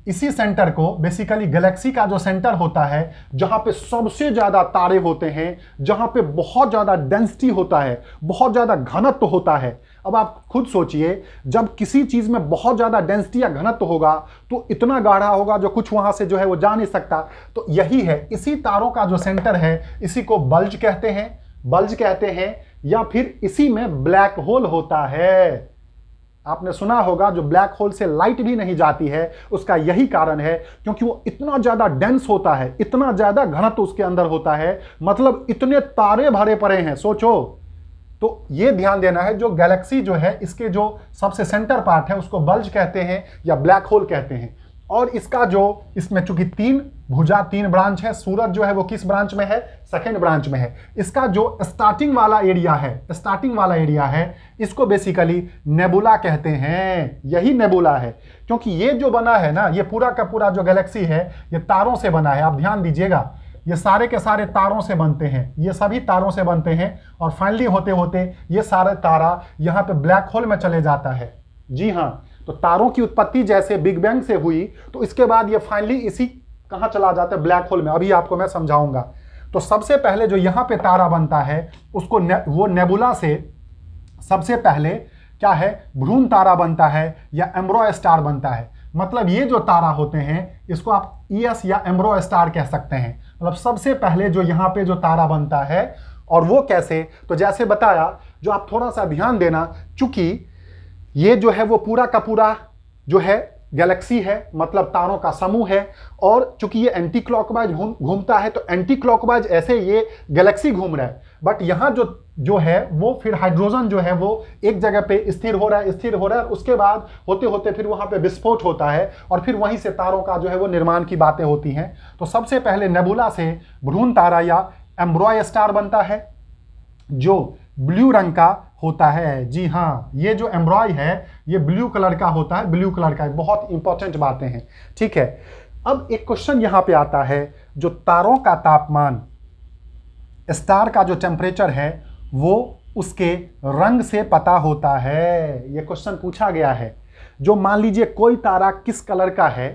इसी सेंटर को बेसिकली गैलेक्सी का जो सेंटर होता है, जहां पे सबसे ज्यादा तारे होते हैं, जहां पे बहुत ज्यादा डेंसिटी होता है, बहुत ज्यादा घनत्व होता है। अब आप खुद सोचिए, जब किसी चीज में बहुत ज्यादा डेंसिटी या घनत्व होगा तो इतना गाढ़ा होगा जो कुछ वहां से जो है वो जा नहीं सकता। तो यही है, इसी तारों का जो सेंटर है, इसी को बल्ज कहते हैं, बल्ज कहते हैं, या फिर इसी में ब्लैक होल होता है। आपने सुना होगा जो ब्लैक होल से लाइट भी नहीं जाती है, उसका यही कारण है क्योंकि वो इतना ज्यादा डेंस होता है, इतना ज्यादा घनत्व उसके अंदर होता है, मतलब इतने तारे भरे पड़े हैं, सोचो। तो ये ध्यान देना है, जो गैलेक्सी जो है इसके जो सबसे सेंटर पार्ट है उसको बल्ज कहते हैं या ब्लैक होल कहते हैं। और इसका जो, इसमें चूंकि तीन भुजा, तीन ब्रांच है, सूरज जो है वो किस ब्रांच में है, सेकेंड ब्रांच में है। इसका जो स्टार्टिंग वाला एरिया है, स्टार्टिंग वाला एरिया है, इसको बेसिकली नेबुला कहते हैं। यही नेबुला है क्योंकि ये जो बना है ना, ये पूरा का पूरा जो गैलेक्सी है ये तारों से बना है। आप ध्यान दीजिएगा, ये सारे के सारे तारों से बनते हैं, ये सभी तारों से बनते हैं, और फाइनली होते होते ये सारे तारा यहाँ पे ब्लैक होल में चले जाता है। जी हाँ, तो तारों की उत्पत्ति जैसे बिग बैंग से हुई, तो इसके बाद ये फाइनली इसी कहाँ चला जाता है, ब्लैक होल में। अभी आपको मैं समझाऊंगा। तो सबसे पहले जो यहाँ पे तारा बनता है उसको वो नेबुला से सबसे पहले क्या है, भ्रूण तारा बनता है या एम्ब्रो स्टार बनता है। मतलब ये जो तारा होते हैं इसको आप ईएस या एम्ब्रो स्टार कह सकते हैं। मतलब सबसे पहले जो यहाँ पे जो तारा बनता है, और वो कैसे, तो जैसे बताया, जो आप थोड़ा सा ध्यान देना, चूंकि ये जो है वो पूरा का पूरा जो है गैलेक्सी है, मतलब तारों का समूह है, और चूंकि ये एंटी क्लॉकवाइज घूमता है, तो एंटी क्लॉकवाइज ऐसे ये गैलेक्सी घूम रहा है, बट यहाँ जो है वो फिर हाइड्रोजन जो है वो एक जगह पे स्थिर हो रहा है, उसके बाद होते होते फिर वहां पे विस्फोट होता है, और फिर वहीं से तारों का जो है वो निर्माण की बातें होती हैं। तो सबसे पहले नेबुला से भ्रूण तारा या एम्ब्रॉय स्टार बनता है, जो ब्लू रंग का होता है। जी हाँ, ये जो एम्ब्रॉय है ये ब्लू कलर का होता है, ब्लू कलर का। बहुत इंपॉर्टेंट बातें हैं, ठीक है। अब एक क्वेश्चन यहां पे आता है, जो तारों का तापमान, स्टार का जो टेम्परेचर है वो उसके रंग से पता होता है। ये क्वेश्चन पूछा गया है। जो मान लीजिए कोई तारा किस कलर का है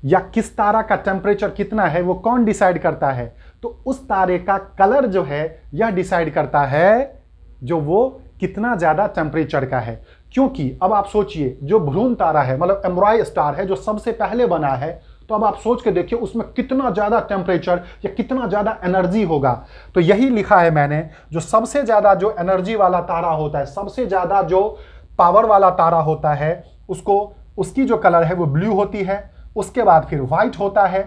या किस तारा का टेम्परेचर कितना है, वो कौन डिसाइड करता है, तो उस तारे का कलर जो है यह डिसाइड करता है जो वो कितना ज्यादा टेम्परेचर का है। क्योंकि अब आप सोचिए, जो भ्रूण तारा है मतलब एम्ब्रॉय स्टार है, जो सबसे पहले बना है, तो अब आप सोच के देखिए उसमें कितना ज्यादा टेम्परेचर या कितना ज्यादा एनर्जी होगा। तो यही लिखा है मैंने, जो सबसे ज्यादा जो एनर्जी वाला तारा होता है, सबसे ज्यादा जो पावर वाला तारा होता है, उसकी जो कलर है वो ब्लू होती है, उसके बाद फिर व्हाइट होता है,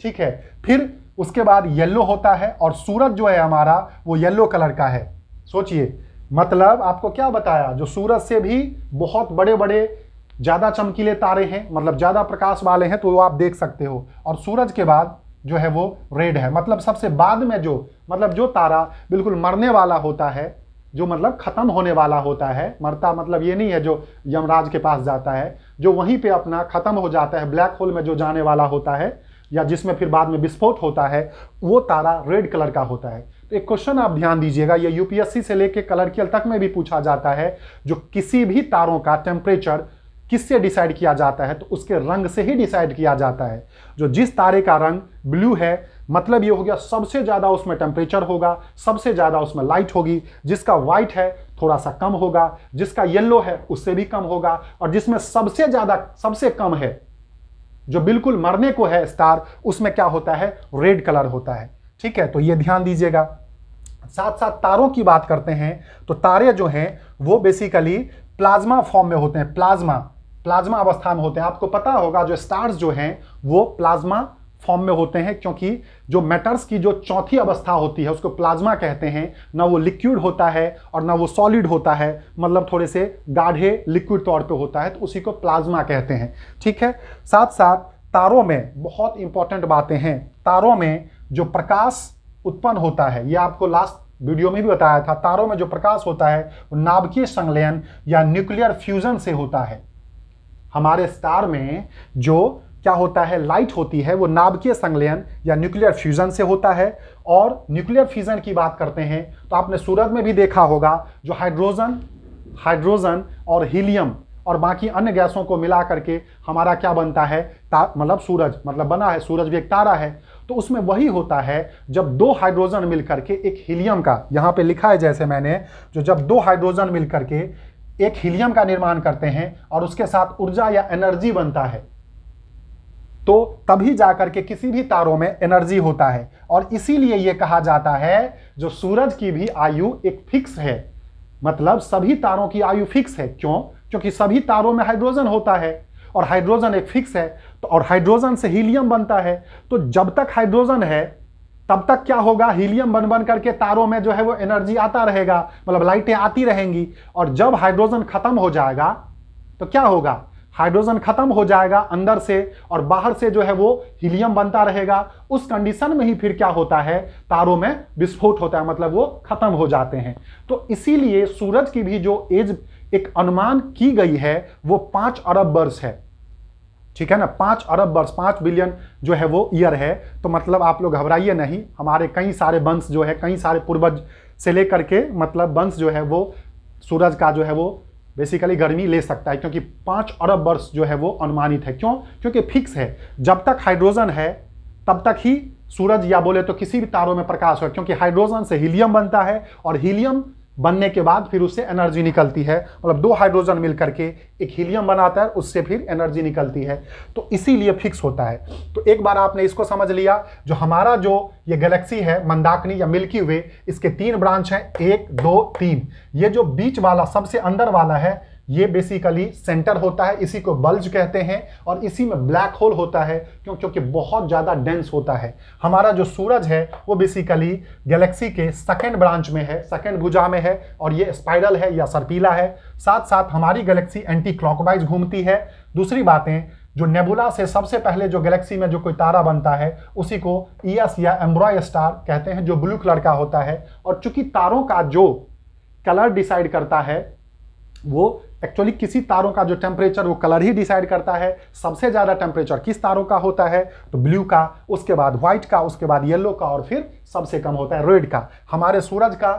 ठीक है, फिर उसके बाद येलो होता है, और सूरज जो है हमारा वो येलो कलर का है। सोचिए, मतलब आपको क्या बताया, जो सूरज से भी बहुत बड़े बड़े ज्यादा चमकीले तारे हैं, मतलब ज्यादा प्रकाश वाले हैं, तो वो आप देख सकते हो। और सूरज के बाद जो है वो रेड है, मतलब सबसे बाद में जो तारा बिल्कुल मरने वाला होता है, जो मतलब खत्म होने वाला होता है, मरता मतलब ये नहीं है जो यमराज के पास जाता है, जो वहीं पे अपना खत्म हो जाता है, ब्लैक होल में जो जाने वाला होता है, या जिसमें फिर बाद में विस्फोट होता है, वो तारा रेड कलर का होता है। तो एक क्वेश्चन आप ध्यान दीजिएगा, ये यूपीएससी से लेके कलर्कियल तक में भी पूछा जाता है, जो किसी भी तारों का टेम्परेचर किससे डिसाइड किया जाता है, तो उसके रंग से ही डिसाइड किया जाता है। जो जिस तारे का रंग ब्लू है, मतलब ये हो गया सबसे ज्यादा उसमें टेम्परेचर होगा, सबसे ज्यादा उसमें लाइट होगी। जिसका व्हाइट है थोड़ा सा कम होगा, जिसका येलो है उससे भी कम होगा, और जिसमें सबसे ज्यादा सबसे कम है, जो बिल्कुल मरने को है स्टार, उसमें क्या होता है, रेड कलर होता है। ठीक है, तो ये ध्यान दीजिएगा। साथ साथ तारों की बात करते हैं, तो तारे जो हैं वो बेसिकली प्लाज्मा फॉर्म में होते हैं। प्लाज्मा प्लाज्मा अवस्था में होते हैं। आपको पता होगा जो स्टार्स जो हैं वो प्लाज्मा फॉर्म में होते हैं, क्योंकि जो मैटर्स की जो चौथी अवस्था होती है उसको प्लाज्मा कहते हैं। ना वो लिक्विड होता है और ना वो सॉलिड होता है, मतलब थोड़े से गाढ़े लिक्विड तौर पे होता है, तो उसी को प्लाज्मा कहते हैं। ठीक है, साथ साथ तारों में बहुत इंपॉर्टेंट बातें हैं। तारों में जो प्रकाश उत्पन्न होता है, ये आपको लास्ट वीडियो में भी बताया था, तारों में जो प्रकाश होता है वो नाभिकीय संलयन या न्यूक्लियर फ्यूजन से होता है। हमारे स्टार में जो क्या होता है, लाइट होती है, वो नाभिकीय संलयन या न्यूक्लियर फ्यूजन से होता है। और न्यूक्लियर फ्यूजन की बात करते हैं तो आपने सूरज में भी देखा होगा, जो हाइड्रोजन और हीलियम और बाकी अन्य गैसों को मिला करके हमारा क्या बनता है, मतलब सूरज मतलब बना है। सूरज भी एक तारा है, तो उसमें वही होता है जब दो हाइड्रोजन मिलकर के एक हीलियम का, यहां पे लिखा है जैसे मैंने, जो जब दो हाइड्रोजन मिलकर के एक हीलियम का निर्माण करते हैं और उसके साथ ऊर्जा या एनर्जी बनता है, तो तभी जाकर के किसी भी तारों में एनर्जी होता है। और इसीलिए यह कहा जाता है जो सूरज की भी आयु एक फिक्स है, मतलब सभी तारों की आयु फिक्स है। क्यों? क्योंकि सभी तारों में हाइड्रोजन होता है और हाइड्रोजन एक फिक्स है, तो और हाइड्रोजन से हीलियम बनता है। तो जब तक हाइड्रोजन है तब तक क्या होगा, हीलियम बन करके तारों में जो है वो एनर्जी आता रहेगा, मतलब लाइटें आती रहेंगी। और जब हाइड्रोजन खत्म हो जाएगा तो क्या होगा, हाइड्रोजन खत्म हो जाएगा अंदर से और बाहर से जो है वो हीलियम बनता रहेगा। उस कंडीशन में ही फिर क्या होता है, तारों में विस्फोट होता है, मतलब वो खत्म हो जाते हैं। तो इसीलिए सूरज की भी जो एज एक अनुमान की गई है वो 5 अरब वर्ष है। ठीक है ना, 5 अरब वर्ष, 5 बिलियन जो है वो ईयर है। तो मतलब आप लोग घबराइए नहीं, हमारे कई सारे वंश जो है, कई सारे पूर्वज से लेकर के मतलब वंश जो है वो सूरज का जो है वो बेसिकली गर्मी ले सकता है, क्योंकि 5 अरब वर्ष जो है वो अनुमानित है। क्यों? क्योंकि फिक्स है, जब तक हाइड्रोजन है तब तक ही सूरज या बोले तो किसी भी तारों में प्रकाश हो, क्योंकि हाइड्रोजन से हीलियम बनता है और हीलियम बनने के बाद फिर उससे एनर्जी निकलती है, मतलब दो हाइड्रोजन मिलकर के एक हीलियम बनाता है, उससे फिर एनर्जी निकलती है। तो इसीलिए फिक्स होता है। तो एक बार आपने इसको समझ लिया, जो हमारा जो ये गैलेक्सी है मंदाकिनी या मिल्की वे, इसके 3 ब्रांच हैं, 1 2 3। ये जो बीच वाला सबसे अंदर वाला है ये बेसिकली सेंटर होता है, इसी को बल्ज कहते हैं। और इसी में ब्लैक होल होता है, क्योंकि बहुत ज्यादा डेंस होता है। हमारा जो सूरज है वो बेसिकली गैलेक्सी के सेकंड ब्रांच में है, सेकंड भुजा में है, और ये स्पाइरल है या सर्पीला है। साथ साथ हमारी गैलेक्सी एंटी क्लॉकवाइज घूमती है। दूसरी बातें, जो नेबुला से सबसे पहले जो गैलेक्सी में जो कोई तारा बनता है उसी को ईएस या एम्ब्रॉय स्टार कहते हैं, जो ब्लू कलर का होता है। और चूंकि तारों का जो कलर डिसाइड करता है वो एक्चुअली किसी तारों का जो टेम्परेचर वो कलर ही डिसाइड करता है। सबसे ज्यादा टेम्परेचर किस तारों का होता है, तो ब्लू का, उसके बाद व्हाइट का, उसके बाद येलो का, और फिर सबसे कम होता है रेड का। हमारे सूरज का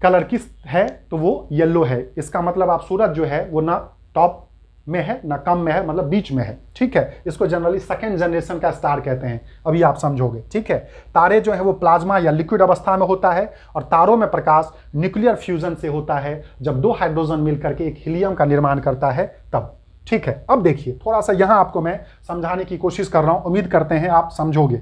कलर किस है, तो वो येलो है। इसका मतलब आप सूरज जो है वो ना टॉप में है ना कम में है, मतलब बीच में है। ठीक है, इसको जनरली सेकेंड जनरेशन का स्टार कहते हैं, अभी आप समझोगे। ठीक है, तारे जो है वो प्लाज्मा या लिक्विड अवस्था में होता है और तारों में प्रकाश न्यूक्लियर फ्यूजन से होता है, जब दो हाइड्रोजन मिलकर के एक हीलियम का निर्माण करता है तब। ठीक है, अब देखिए थोड़ा सा यहां आपको मैं समझाने की कोशिश कर रहा हूं, उम्मीद करते हैं आप समझोगे।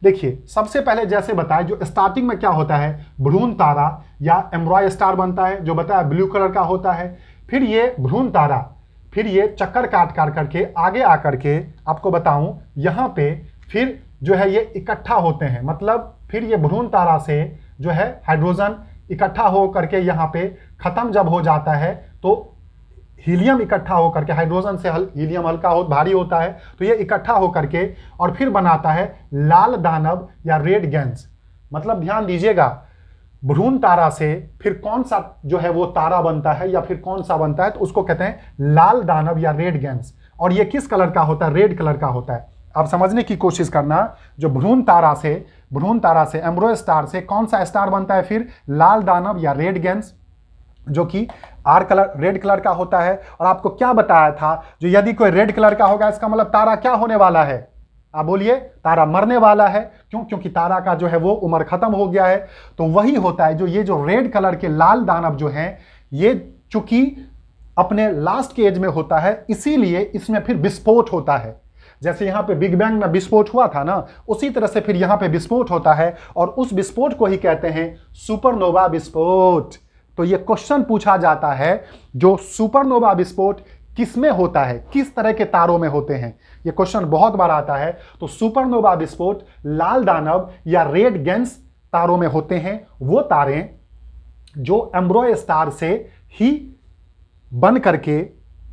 देखिए, सबसे पहले जैसे बताया, जो स्टार्टिंग में क्या होता है, भ्रूण तारा या एम्ब्रॉय स्टार बनता है, जो बताया ब्लू कलर का होता है। फिर ये भ्रूण तारा, फिर ये चक्कर काट करके आगे आकर के आपको बताऊं, यहां पे फिर जो है ये इकट्ठा होते हैं, मतलब फिर ये भ्रूण तारा से जो है हाइड्रोजन इकट्ठा हो करके यहाँ पे खत्म जब हो जाता है तो हीलियम इकट्ठा हो करके, हाइड्रोजन से हीलियम हल्का हो भारी होता है, तो ये इकट्ठा हो करके और फिर बनाता है लाल दानव या रेड गैस। मतलब ध्यान दीजिएगा, भ्रूण तारा से फिर कौन सा जो है वो तारा बनता है या फिर कौन सा बनता है, तो उसको कहते हैं लाल दानव या रेड गैस। और ये किस कलर का होता है, रेड कलर का होता है। आप समझने की कोशिश करना, जो भ्रूण तारा से एम्ब्रॉय स्टार से कौन सा स्टार बनता है, फिर लाल दानव या रेड गैस, जो कि रेड कलर का होता है। और आपको क्या बताया था, जो यदि कोई रेड कलर का होगा इसका मतलब तारा क्या होने वाला है, आप बोलिए, तारा मरने वाला है। क्यों? क्योंकि तारा का जो है वो उम्र खत्म हो गया है। तो वही होता है, जो ये जो रेड कलर के लाल दानव जो हैं, ये चूंकि अपने लास्ट के एज में होता है, इसीलिए इसमें फिर विस्फोट होता है। जैसे यहां पे बिग बैंग में विस्फोट हुआ था ना, उसी तरह से फिर यहां पे विस्फोट होता है, और उस विस्फोट को ही कहते हैं सुपरनोवा विस्फोट। तो ये क्वेश्चन पूछा जाता है, जो सुपरनोवा विस्फोट किसमें होता है, किस तरह के तारों में होते हैं, ये क्वेश्चन बहुत बार आता है। तो सुपरनोवा विस्फोट लाल दानव या रेड गेंस तारों में होते हैं, वो तारे जो एम्ब्रॉय स्टार से ही बन करके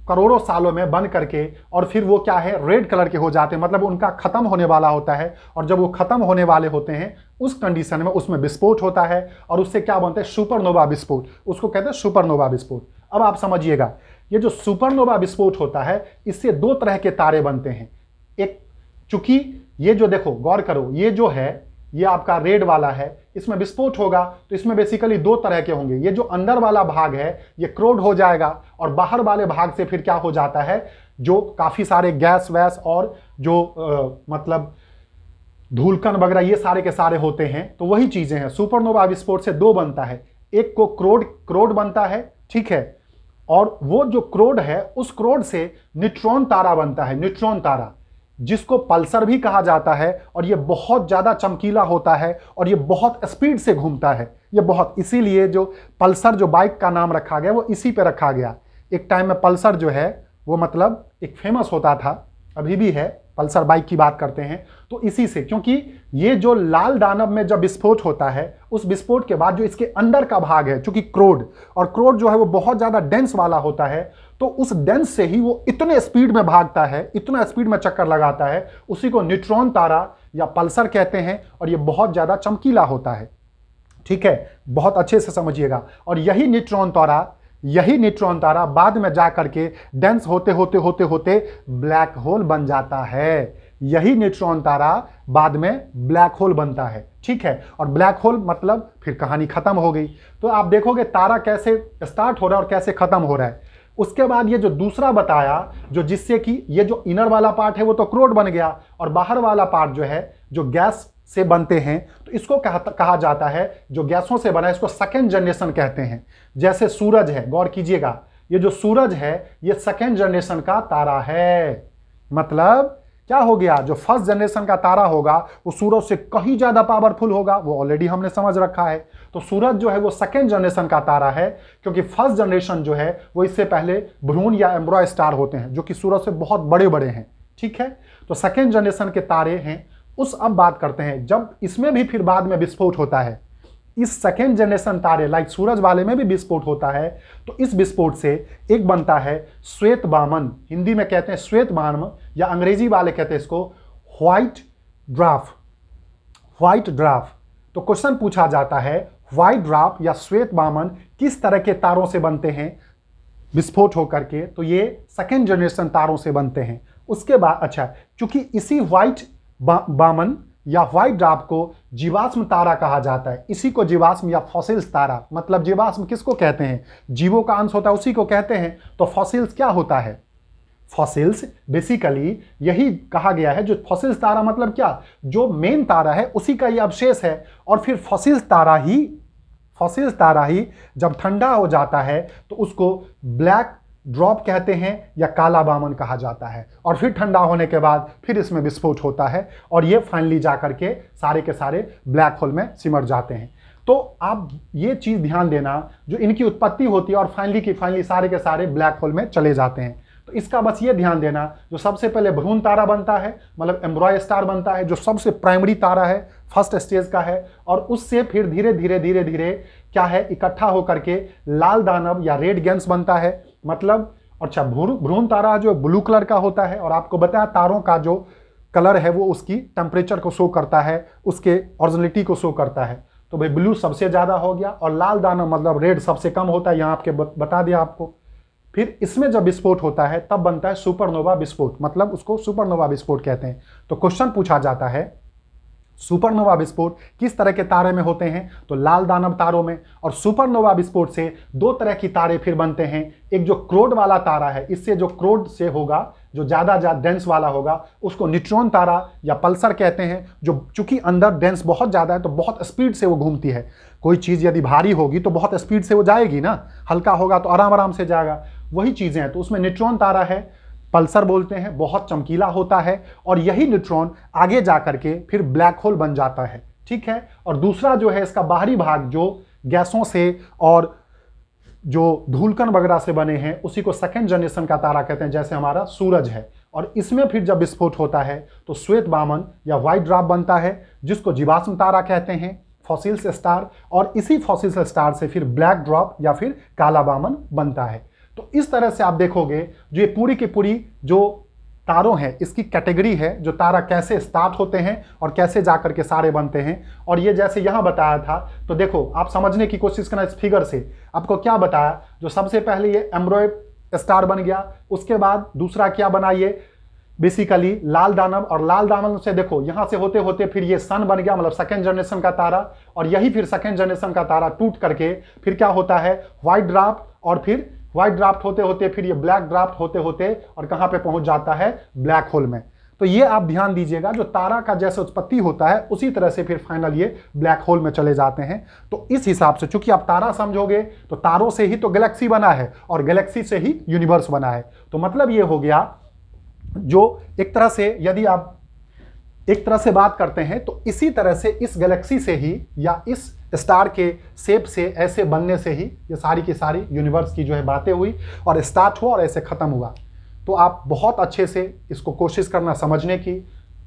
करोड़ों सालों में बन करके और फिर वो क्या है, रेड कलर के हो जाते हैं, मतलब उनका खत्म होने वाला होता है। और जब वो खत्म होने वाले होते हैं उस कंडीशन में उसमें विस्फोट होता है और उससे क्या बनता है, सुपरनोवा विस्फोट, उसको कहते हैं सुपरनोवा विस्फोट। अब आप समझिएगा, ये जो सुपरनोवा विस्फोट होता है इससे दो तरह के तारे बनते हैं। एक, चूंकि ये जो देखो गौर करो, ये जो है ये आपका रेड वाला है, इसमें विस्फोट होगा तो इसमें बेसिकली दो तरह के होंगे। ये जो अंदर वाला भाग है ये क्रोड हो जाएगा और बाहर वाले भाग से फिर क्या हो जाता है, जो काफी सारे गैस वैस और जो मतलब धूलकण वगैरह ये सारे के सारे होते हैं। तो वही चीजें हैं, सुपरनोवा विस्फोट से दो बनता है, एक को क्रोड बनता है, ठीक है, और वो जो क्रोड है उस क्रोड से न्यूट्रॉन तारा बनता है, न्यूट्रॉन तारा, जिसको पल्सर भी कहा जाता है। और ये बहुत ज्यादा चमकीला होता है और ये बहुत स्पीड से घूमता है, ये बहुत, इसीलिए जो पल्सर जो बाइक का नाम रखा गया वो इसी पे रखा गया। एक टाइम में पल्सर जो है वो मतलब एक फेमस होता था, अभी भी है, पल्सर बाइक की बात करते हैं तो इसी से, क्योंकि ये जो लाल दानव में जब विस्फोट होता है उस विस्फोट के बाद जो इसके अंदर का भाग है, चूंकि क्रोड, और क्रोड जो है वो बहुत ज्यादा डेंस वाला होता है, तो उस डेंस से ही वो इतने स्पीड में भागता है, इतना स्पीड में चक्कर लगाता है, उसी को न्यूट्रॉन तारा या पल्सर कहते हैं। और ये बहुत ज्यादा चमकीला होता है, ठीक है, बहुत अच्छे से समझिएगा। और यही न्यूट्रॉन तारा बाद में जा करके डेंस होते होते होते होते ब्लैक होल बन जाता है। यही न्यूट्रॉन तारा बाद में ब्लैक होल बनता है, ठीक है। और ब्लैक होल मतलब फिर कहानी खत्म हो गई। तो आप देखोगे तारा कैसे स्टार्ट हो रहा है और कैसे खत्म हो रहा है। उसके बाद ये जो दूसरा बताया, जो जिससे कि ये जो इनर वाला पार्ट है वो तो क्रोड बन गया और बाहर वाला पार्ट जो है जो गैस से बनते हैं, तो इसको कहा जाता है, जो गैसों से बना है इसको सेकेंड जनरेशन कहते हैं। जैसे सूरज है, गौर कीजिएगा, ये जो सूरज है ये सेकेंड जनरेशन का तारा है। मतलब क्या हो गया, जो फर्स्ट जनरेशन का तारा होगा वो सूरज से कहीं ज्यादा पावरफुल होगा, वो ऑलरेडी हमने समझ रखा है। तो सूरज जो है वो सेकेंड जनरेशन का तारा है, क्योंकि फर्स्ट जनरेशन जो है वो इससे पहले भ्रूण या एम्ब्रॉय स्टार होते हैं जो कि सूरज से बहुत बड़े बड़े हैं, ठीक है। तो सेकेंड जनरेशन के तारे हैं। उस अब बात करते हैं, जब इसमें भी फिर बाद में विस्फोट होता है, इस सेकेंड जनरेशन तारे लाइक सूरज वाले में भी विस्फोट होता है, तो इस विस्फोट से एक बनता है श्वेत वामन, हिंदी में कहते हैं श्वेत वामन या अंग्रेजी वाले कहते हैं इसको व्हाइट ड्वार्फ। तो क्वेश्चन पूछा जाता है व्हाइट ड्वार्फ या श्वेत वामन किस तरह के तारों से बनते हैं विस्फोट होकर के, तो ये सेकेंड जनरेशन तारों से बनते हैं। उसके बाद अच्छा, चूंकि इसी व्हाइट वामन या व्हाइट ड्वार्फ को जीवाश्म तारा कहा जाता है, इसी को जीवाश्म या फॉसिल्स तारा, मतलब जीवाश्म किसको कहते हैं, जीवों का अंश होता है उसी को कहते हैं। तो फॉसिल्स क्या होता है, फॉसिल्स बेसिकली यही कहा गया है, जो फॉसिल्स तारा मतलब क्या, जो मेन तारा है उसी का ये अवशेष है। और फिर फॉसिल्स तारा ही जब ठंडा हो जाता है तो उसको ब्लैक ड्रॉप कहते हैं या काला वामन कहा जाता है। और फिर ठंडा होने के बाद फिर इसमें विस्फोट होता है और ये फाइनली जा करके सारे के सारे ब्लैक होल में सिमट जाते हैं। तो आप ये चीज ध्यान देना, जो इनकी उत्पत्ति होती है और फाइनली सारे के सारे ब्लैक होल में चले जाते हैं। तो इसका बस ये ध्यान देना, जो सबसे पहले भ्रूण तारा बनता है, मतलब एम्ब्रॉय स्टार बनता है, जो सबसे प्राइमरी तारा है, फर्स्ट स्टेज का है, और उससे फिर धीरे धीरे क्या है, इकट्ठा होकर के लाल दानव या रेड गेंस बनता है। मतलब अच्छा, भ्रूण तारा जो ब्लू कलर का होता है, और आपको बताया तारों का जो कलर है वो उसकी टेम्परेचर को शो करता है, उसके ओरिजिनलिटी को शो करता है। तो भाई ब्लू सबसे ज्यादा हो गया और लाल दानव मतलब रेड सबसे कम होता है, यहाँ आपके बता दिया आपको। फिर इसमें जब विस्फोट होता है तब बनता है सुपरनोवा विस्फोट, मतलब उसको सुपरनोवा विस्फोट कहते हैं। तो क्वेश्चन पूछा जाता है सुपरनोवा विस्फोट किस तरह के तारे में होते हैं, तो लाल दानव तारों में। और सुपरनोवा विस्फोट से दो तरह की तारे फिर बनते हैं, एक जो क्रोड वाला तारा है, इससे जो क्रोड से होगा, जो ज्यादा डेंस वाला होगा, उसको न्यूट्रॉन तारा या पल्सर कहते हैं, जो चूंकि अंदर डेंस बहुत ज्यादा है तो बहुत स्पीड से वो घूमती है। कोई चीज यदि भारी होगी तो बहुत स्पीड से वो जाएगी ना, हल्का होगा तो आराम से जाएगा, वही चीजें हैं। तो उसमें न्यूट्रॉन तारा है, पल्सर बोलते हैं, बहुत चमकीला होता है, और यही न्यूट्रॉन आगे जाकर के फिर ब्लैक होल बन जाता है, ठीक है। और दूसरा जो है इसका बाहरी भाग, जो गैसों से और जो धूलकण वगैरह से बने हैं उसी को सेकेंड जनरेशन का तारा कहते हैं, जैसे हमारा सूरज है। और इसमें फिर जब विस्फोट होता है तो श्वेत वामन या व्हाइट ड्वार्फ बनता है, जिसको जीवाश्म तारा कहते हैं, फॉसिल्स स्टार। और इसी फॉसिल्स स्टार से फिर ब्लैक ड्वार्फ या फिर काला वामन बनता है। तो इस तरह से आप देखोगे जो ये पूरी की पूरी जो तारों हैं इसकी कैटेगरी है, जो तारा कैसे स्टार्ट होते हैं और कैसे जाकर के सारे बनते हैं। और ये जैसे यहाँ बताया था, तो देखो आप समझने की कोशिश करना इस फिगर से। आपको क्या बताया, जो सबसे पहले ये एम्ब्रॉयड स्टार बन गया, उसके बाद दूसरा क्या बना, ये बेसिकली लाल दानव। और लाल दानव से देखो यहाँ से होते होते फिर ये सन बन गया, मतलब सेकेंड जनरेशन का तारा। और यही फिर सेकेंड जनरेशन का तारा टूट करके फिर क्या होता है, व्हाइट ड्वार्फ। और फिर व्हाइट ड्वार्फ होते होते फिर ये ब्लैक ड्वार्फ होते होते और कहां पे पहुंच जाता है, ब्लैक होल में। तो ये आप ध्यान दीजिएगा, जो तारा का जैसे उत्पत्ति होता है उसी तरह से फिर फाइनल ये ब्लैक होल में चले जाते हैं। तो इस हिसाब से चूंकि आप तारा समझोगे तो तारों से ही तो गैलेक्सी बना है और गैलेक्सी से ही यूनिवर्स बना है। तो मतलब ये हो गया, जो एक तरह से यदि आप एक तरह से बात करते हैं तो इसी तरह से इस गैलेक्सी से ही या इस स्टार के शेप से ऐसे बनने से ही ये सारी की सारी यूनिवर्स की जो है बातें हुई और स्टार्ट हुआ और ऐसे खत्म हुआ। तो आप बहुत अच्छे से इसको कोशिश करना समझने की,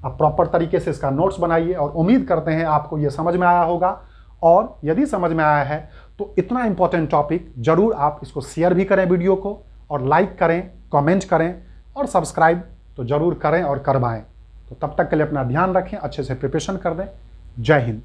आप प्रॉपर तरीके से इसका नोट्स बनाइए और उम्मीद करते हैं आपको ये समझ में आया होगा। और यदि समझ में आया है तो इतना इंपॉर्टेंट टॉपिक जरूर आप इसको शेयर भी करें वीडियो को, और लाइक करें, कमेंट करें और सब्सक्राइब तो जरूर करें और करवाएं। तो तब तक के लिए अपना ध्यान रखें, अच्छे से प्रिपरेशन कर दें। जय हिंद।